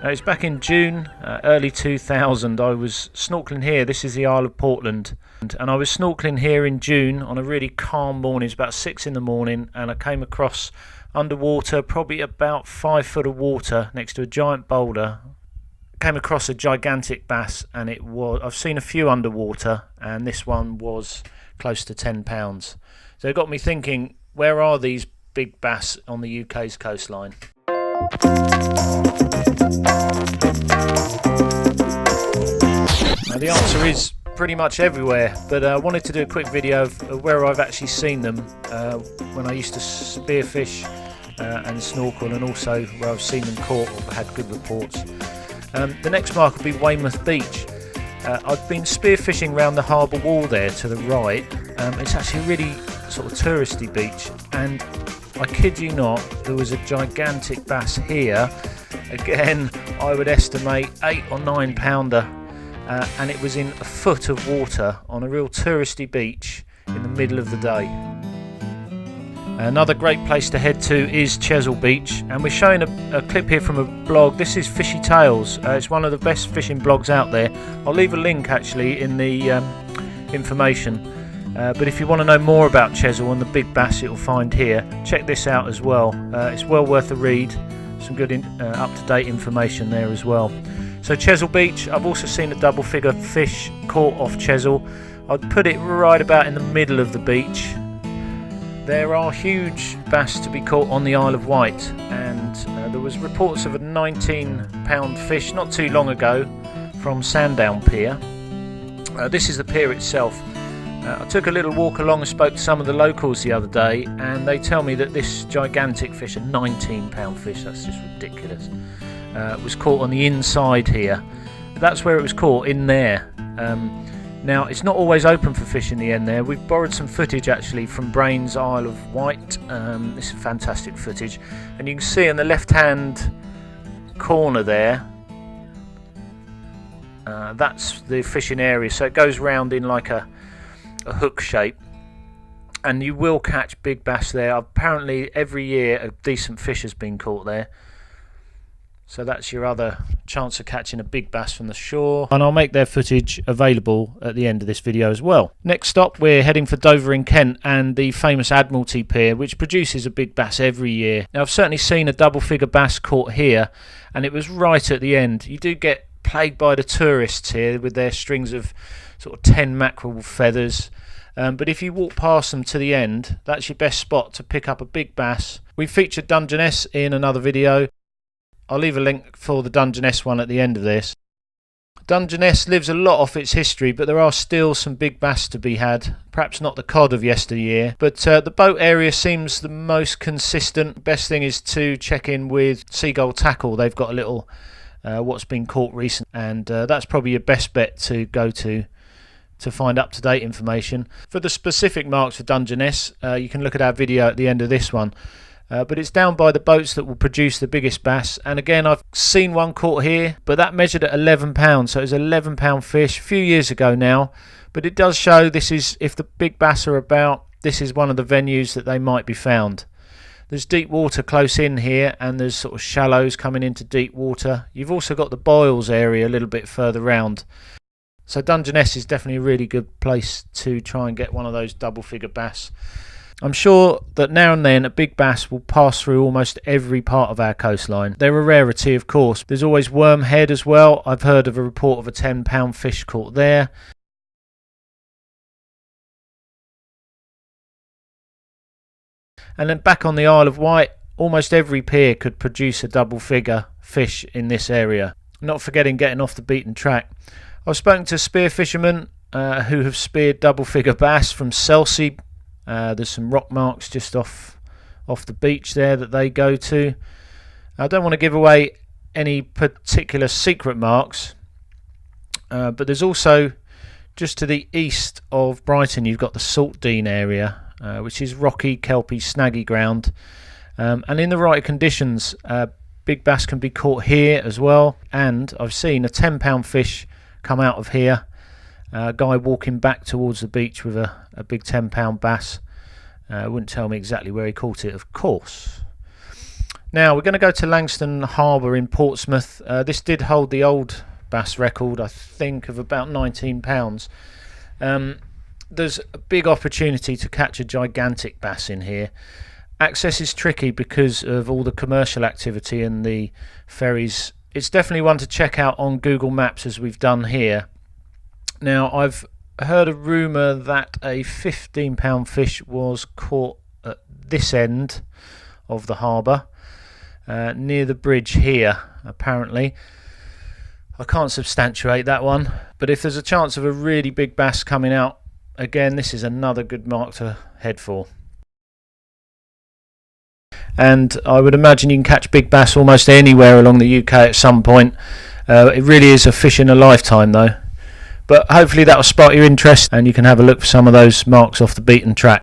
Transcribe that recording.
It's back in June, early 2000. I was snorkeling here. This is the Isle of Portland, and I was snorkeling here in June on a really calm morning. It's about 6 in the morning, and I came across underwater, probably about 5 foot of water next to a giant boulder. Came across a gigantic bass, and I've seen a few underwater, and this one was close to 10 pounds. So it got me thinking, where are these big bass on the UK's coastline? Now the answer is pretty much everywhere, but I wanted to do a quick video of where I've actually seen them when I used to spearfish and snorkel, and also where I've seen them caught or had good reports. The next mark will be Weymouth Beach. I've been spearfishing around the harbour wall there to the right. It's actually a really sort of touristy beach, and I kid you not, there was a gigantic bass here. Again, I would estimate 8 or 9 pounder, and it was in a foot of water on a real touristy beach in the middle of the day. Another great place to head to is Chesil Beach, and we're showing a clip here from a blog. This is Fishy Tales. It's one of the best fishing blogs out there. I'll leave a link actually in the information. But if you want to know more about Chesil and the big bass you'll find here, check this out as well. It's well worth a read. Some good up-to-date information there as well. So Chesil Beach, I've also seen a double figure fish caught off Chesil. I'd put it right about in the middle of the beach. There are huge bass to be caught on the Isle of Wight, and there was reports of a 19-pound fish not too long ago from Sandown Pier. This is the pier itself. I took a little walk along and spoke to some of the locals the other day, and they tell me that this gigantic fish, a 19-pound fish, that's just ridiculous, was caught on the inside here. That's where it was caught, in there. Now, it's not always open for fish in the end there. We've borrowed some footage actually from Brainz Isle of Wight. This is fantastic footage, and you can see in the left-hand corner there, that's the fishing area. So it goes round in like a hook shape, and you will catch big bass there. Apparently every year a decent fish has been caught there, so that's your other chance of catching a big bass from the shore, and I'll make their footage available at the end of this video as well. Next stop, we're heading for Dover in Kent and the famous Admiralty Pier, which produces a big bass every year. Now I've certainly seen a double figure bass caught here, and it was right at the end. You do get plagued by the tourists here with their strings of sort of 10 mackerel feathers, but if you walk past them to the end, that's your best spot to pick up a big bass. We featured Dungeness in another video. I'll leave a link for the Dungeness one at the end of this. Dungeness lives a lot off its history, but there are still some big bass to be had. Perhaps not the cod of yesteryear, but the boat area seems the most consistent. Best thing is to check in with Seagull Tackle. They've got a little what's been caught recent, and that's probably your best bet to go to find up-to-date information. For the specific marks for Dungeness, you can look at our video at the end of this one. But it's down by the boats that will produce the biggest bass, and again I've seen one caught here, but that measured at 11 pounds, so it was an 11-pound fish a few years ago now. But it does show this is, if the big bass are about, this is one of the venues that they might be found. There's deep water close in here, and there's sort of shallows coming into deep water. You've also got the Boyles area a little bit further round. So Dungeness is definitely a really good place to try and get one of those double figure bass. I'm sure that now and then a big bass will pass through almost every part of our coastline. They're a rarity, of course. There's always wormhead as well. I've heard of a report of a 10-pound fish caught there. And then back on the Isle of Wight, almost every pier could produce a double figure fish in this area. Not forgetting getting off the beaten track. I've spoken to spear fishermen who have speared double figure bass from Chesil. There's some rock marks just off the beach there that they go to. I don't want to give away any particular secret marks, but there's also, just to the east of Brighton, you've got the SALTDEAN area, which is rocky, kelpy, snaggy ground, and in the right conditions big bass can be caught here as well. And I've seen a 10-pound fish come out of here, a guy walking back towards the beach with a big 10-pound bass. Wouldn't tell me exactly where he caught it, of course. Now we're going to go to Langston Harbour in Portsmouth. This did hold the old bass record, I think, of about £19. There's a big opportunity to catch a gigantic bass in here. Access is tricky because of all the commercial activity and the ferries. It's definitely one to check out on Google Maps, as we've done here. Now I've heard a rumour that a £15 fish was caught at this end of the harbour, near the bridge here apparently. I can't substantiate that one, but if there's a chance of a really big bass coming out, again, this is another good mark to head for. And I would imagine you can catch big bass almost anywhere along the UK at some point. It really is a fish in a lifetime though. But hopefully that will spark your interest and you can have a look for some of those marks off the beaten track.